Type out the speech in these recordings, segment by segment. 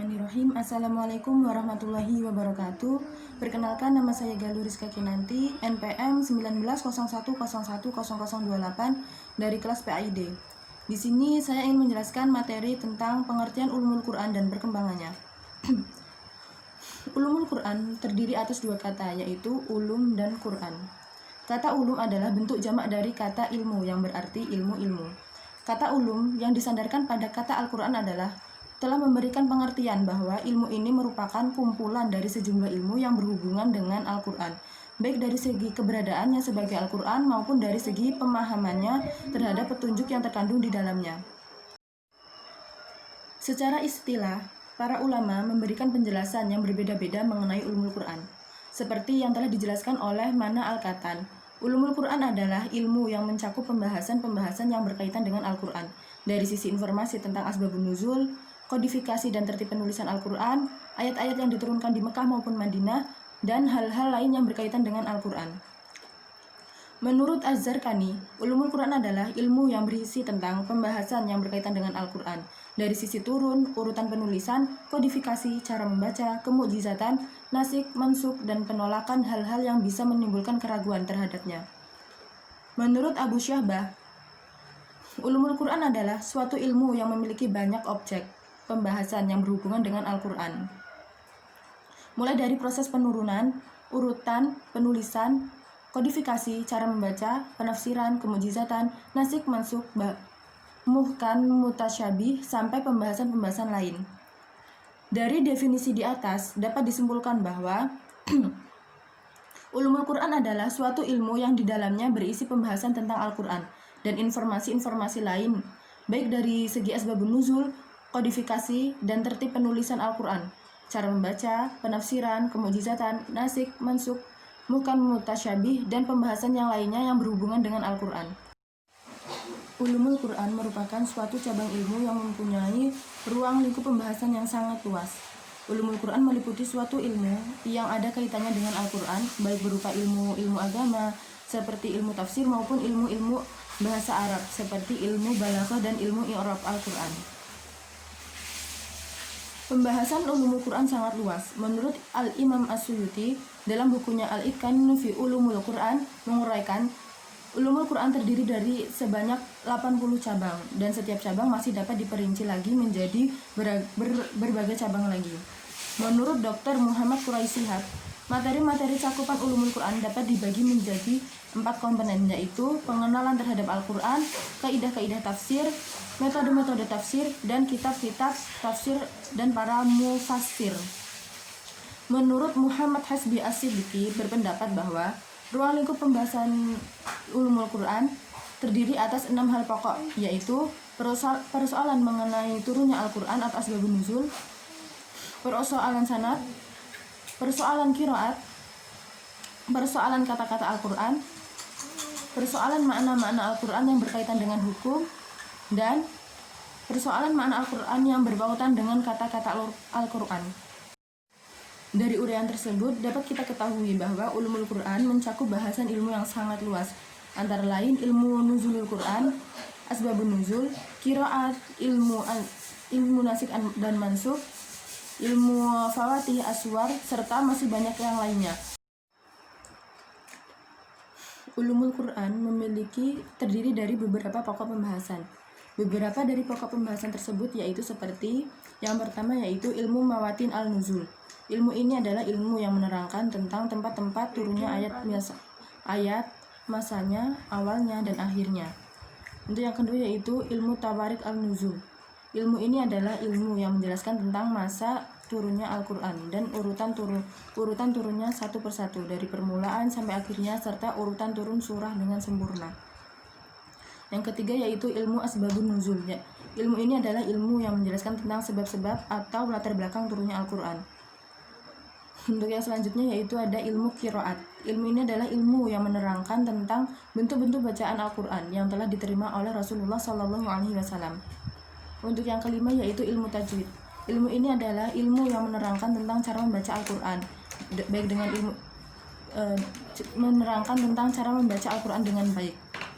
Bismillahirrahmanirrahim. Assalamualaikum warahmatullahi wabarakatuh. Perkenalkan, nama saya Galuh Rizka Kinanti, NPM 1901010028 dari kelas PAID. Di sini saya ingin menjelaskan materi tentang pengertian ulumul Quran dan perkembangannya. Ulumul Quran terdiri atas dua kata, yaitu ulum dan Quran. Kata ulum adalah bentuk jamak dari kata ilmu yang berarti ilmu-ilmu. Kata ulum yang disandarkan pada kata Al-Quran adalah telah memberikan pengertian bahwa ilmu ini merupakan kumpulan dari sejumlah ilmu yang berhubungan dengan Al-Quran, baik dari segi keberadaannya sebagai Al-Quran maupun dari segi pemahamannya terhadap petunjuk yang terkandung di dalamnya. Secara istilah, para ulama memberikan penjelasan yang berbeda-beda mengenai ulumul Quran, seperti yang telah dijelaskan oleh Mana Al-Katan. Ulumul Quran adalah ilmu yang mencakup pembahasan-pembahasan yang berkaitan dengan Al-Quran, dari sisi informasi tentang asbabun nuzul, kodifikasi dan tertib penulisan Al-Quran, ayat-ayat yang diturunkan di Mekah maupun Madinah, dan hal-hal lain yang berkaitan dengan Al-Quran. Menurut Az-Zarqani, ulumul Quran adalah ilmu yang berisi tentang pembahasan yang berkaitan dengan Al-Quran, dari sisi turun, urutan penulisan, kodifikasi, cara membaca, kemukjizatan, nasikh, mansukh, dan penolakan hal-hal yang bisa menimbulkan keraguan terhadapnya. Menurut Abu Syahbah, ulumul Quran adalah suatu ilmu yang memiliki banyak objek pembahasan yang berhubungan dengan Al-Quran, mulai dari proses penurunan, urutan, penulisan, kodifikasi, cara membaca, penafsiran, kemukjizatan, nasikh, mansukh, muhkam, mutasyabih, sampai pembahasan-pembahasan lain. Dari definisi di atas dapat disimpulkan bahwa ulumul Quran adalah suatu ilmu yang di dalamnya berisi pembahasan tentang Al-Quran dan informasi-informasi lain, baik dari segi asbabun nuzul, kodifikasi, dan tertib penulisan Al-Quran, cara membaca, penafsiran, kemukjizatan, nasikh, mansukh, muhkam, mutasyabih, dan pembahasan yang lainnya yang berhubungan dengan Al-Quran. Ulumul Quran merupakan suatu cabang ilmu yang mempunyai ruang lingkup pembahasan yang sangat luas. Ulumul Quran meliputi suatu ilmu yang ada kaitannya dengan Al-Quran, baik berupa ilmu-ilmu agama, seperti ilmu tafsir maupun ilmu-ilmu bahasa Arab, seperti ilmu balaghah dan ilmu i'rab Al-Quran. Pembahasan ulumul Quran sangat luas. Menurut Al-Imam As-Suyuti, dalam bukunya Al-Itqan fi Ulumul Quran, menguraikan ulumul Quran terdiri dari sebanyak 80 cabang, dan setiap cabang masih dapat diperinci lagi menjadi berbagai cabang lagi. Menurut Dr. Muhammad Quraisy-Shihab, materi-materi cakupan ulumul Quran dapat dibagi menjadi 4 komponen, yaitu pengenalan terhadap Al-Quran, kaidah-kaidah tafsir, metode-metode tafsir, dan kitab-kitab tafsir dan para mufassir. Menurut Muhammad Hasbi As-Siddiqi berpendapat bahwa ruang lingkup pembahasan ulumul Quran terdiri atas 6 hal pokok, yaitu persoalan mengenai turunnya Al-Quran atau asbabun nuzul, persoalan sanad, persoalan qiraat, persoalan kata-kata Al-Quran, persoalan makna-makna Al-Quran yang berkaitan dengan hukum, dan persoalan makna Al-Quran yang berpautan dengan kata-kata Al-Quran. Dari uraian tersebut dapat kita ketahui bahwa ulumul Quran mencakup bahasan ilmu yang sangat luas, antara lain ilmu nuzulul Quran, asbabun nuzul, qiraat, ilmu nasikh dan mansukh, ilmu fawatih aswar, serta masih banyak yang lainnya. Ulumul Quran terdiri dari beberapa pokok pembahasan. Beberapa dari pokok pembahasan tersebut yaitu seperti yang pertama, yaitu ilmu mawatin al-nuzul. Ilmu ini adalah ilmu yang menerangkan tentang tempat-tempat turunnya ayat, masanya, awalnya, dan akhirnya. Untuk yang kedua yaitu ilmu tawarik al-nuzul. Ilmu ini adalah ilmu yang menjelaskan tentang masa turunnya Al-Quran dan urutan turunnya satu persatu dari permulaan sampai akhirnya, serta urutan turun surah dengan sempurna. Yang ketiga yaitu ilmu asbabun nuzul. Ilmu ini adalah ilmu yang menjelaskan tentang sebab-sebab atau latar belakang turunnya Al-Quran. Untuk yang selanjutnya yaitu ada ilmu qiraat. Ilmu ini adalah ilmu yang menerangkan tentang bentuk-bentuk bacaan Al-Quran yang telah diterima oleh Rasulullah SAW. Untuk yang kelima yaitu ilmu tajwid. Ilmu ini adalah ilmu yang menerangkan tentang cara membaca Al-Quran, baik dengan menerangkan tentang cara membaca Al-Quran dengan baik.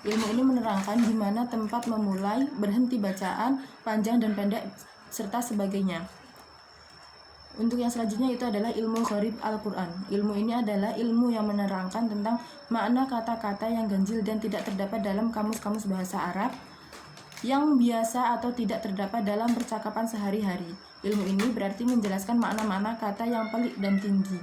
Ilmu ini menerangkan di mana tempat memulai, berhenti bacaan, panjang dan pendek, serta sebagainya. Untuk yang selanjutnya itu adalah ilmu gharib Al-Quran. Ilmu ini adalah ilmu yang menerangkan tentang makna kata-kata yang ganjil dan tidak terdapat dalam kamus-kamus bahasa Arab, yang biasa atau tidak terdapat dalam percakapan sehari-hari. Ilmu ini berarti menjelaskan makna-makna kata yang pelik dan tinggi.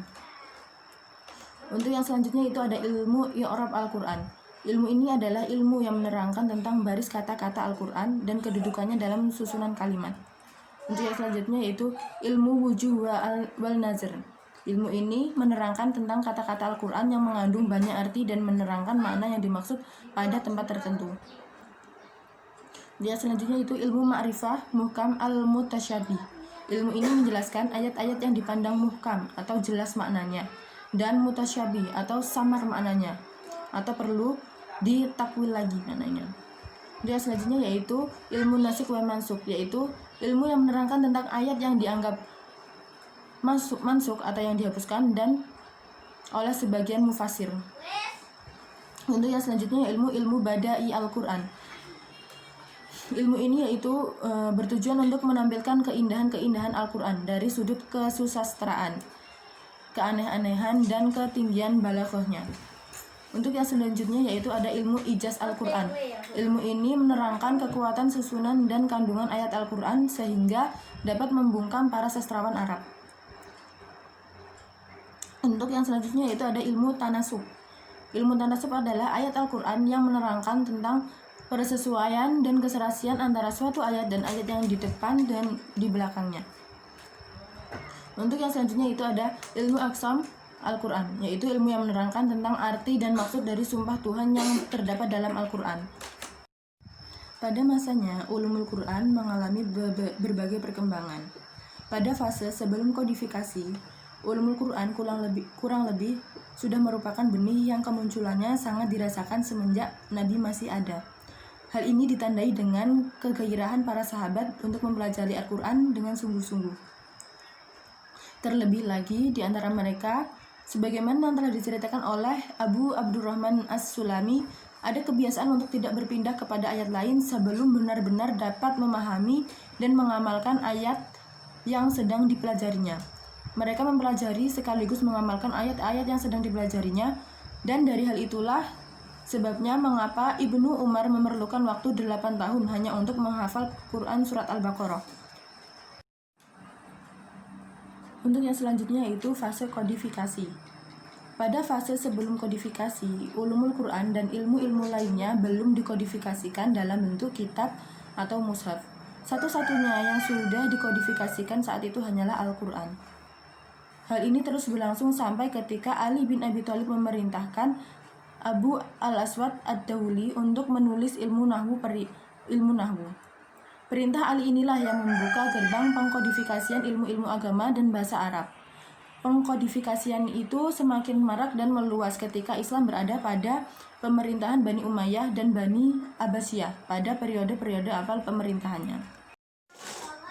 Untuk yang selanjutnya itu ada ilmu i'rab Al-Quran. Ilmu ini adalah ilmu yang menerangkan tentang baris kata-kata Al-Quran dan kedudukannya dalam susunan kalimat. Untuk yang selanjutnya yaitu ilmu wujuh wal nazar. Ilmu ini menerangkan tentang kata-kata Al-Quran yang mengandung banyak arti dan menerangkan makna yang dimaksud pada tempat tertentu. Yang selanjutnya itu ilmu ma'rifah muhkam al-mutasyabih. Ilmu ini menjelaskan ayat-ayat yang dipandang muhkam atau jelas maknanya, dan mutasyabih atau samar maknanya atau perlu ditakwil lagi maknanya. Dia selanjutnya yaitu ilmu nasikh wa mansukh, yaitu ilmu yang menerangkan tentang ayat yang dianggap mansukh atau yang dihapuskan dan oleh sebagian mufasir. Untuk yang selanjutnya ilmu badai Al-Quran. Ilmu ini yaitu bertujuan untuk menampilkan keindahan-keindahan Al-Quran dari sudut kesusastraan, keaneh-anehan, dan ketinggian balaghahnya. Untuk yang selanjutnya yaitu ada ilmu ijaz Al-Quran. Ilmu ini menerangkan kekuatan susunan dan kandungan ayat Al-Quran sehingga dapat membungkam para sastrawan Arab. Untuk yang selanjutnya yaitu ada ilmu tanasub. Ilmu tanasub adalah ayat Al-Quran yang menerangkan tentang persesuaian dan keserasian antara suatu ayat dan ayat yang di depan dan di belakangnya. Untuk yang selanjutnya itu ada ilmu aqsam Al-Quran, yaitu ilmu yang menerangkan tentang arti dan maksud dari sumpah Tuhan yang terdapat dalam Al-Quran. Pada masanya, ulumul Quran mengalami berbagai perkembangan. Pada fase sebelum kodifikasi, ulumul Quran kurang lebih sudah merupakan benih yang kemunculannya sangat dirasakan semenjak Nabi masih ada. Hal ini ditandai dengan kegairahan para sahabat untuk mempelajari Al-Quran dengan sungguh-sungguh. Terlebih lagi di antara mereka, sebagaimana yang telah diceritakan oleh Abu Abdurrahman As-Sulami, ada kebiasaan untuk tidak berpindah kepada ayat lain sebelum benar-benar dapat memahami dan mengamalkan ayat yang sedang dipelajarinya. Mereka mempelajari sekaligus mengamalkan ayat-ayat yang sedang dipelajarinya, dan dari hal itulah sebabnya mengapa Ibnu Umar memerlukan waktu 8 tahun hanya untuk menghafal Quran surat Al-Baqarah. Untuk yang selanjutnya yaitu fase kodifikasi. Pada fase sebelum kodifikasi, ulumul Quran dan ilmu-ilmu lainnya belum dikodifikasikan dalam bentuk kitab atau mushaf. Satu-satunya yang sudah dikodifikasikan saat itu hanyalah Al-Quran. Hal ini terus berlangsung sampai ketika Ali bin Abi Thalib memerintahkan Abu al-Aswad ad-Dawli untuk menulis ilmu nahwu. Perintah Ali inilah yang membuka gerbang pengkodifikasian ilmu-ilmu agama dan bahasa Arab. Pengkodifikasian itu semakin marak dan meluas ketika Islam berada pada pemerintahan Bani Umayyah dan Bani Abbasiyah pada periode-periode awal pemerintahannya.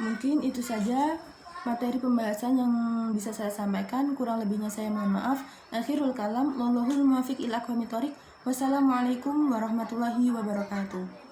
Mungkin itu saja materi pembahasan yang bisa saya sampaikan, kurang lebihnya saya mohon maaf. Akhirul kalam, wallahul muwaffiq ila aqwamit thoriq. Wassalamualaikum warahmatullahi wabarakatuh.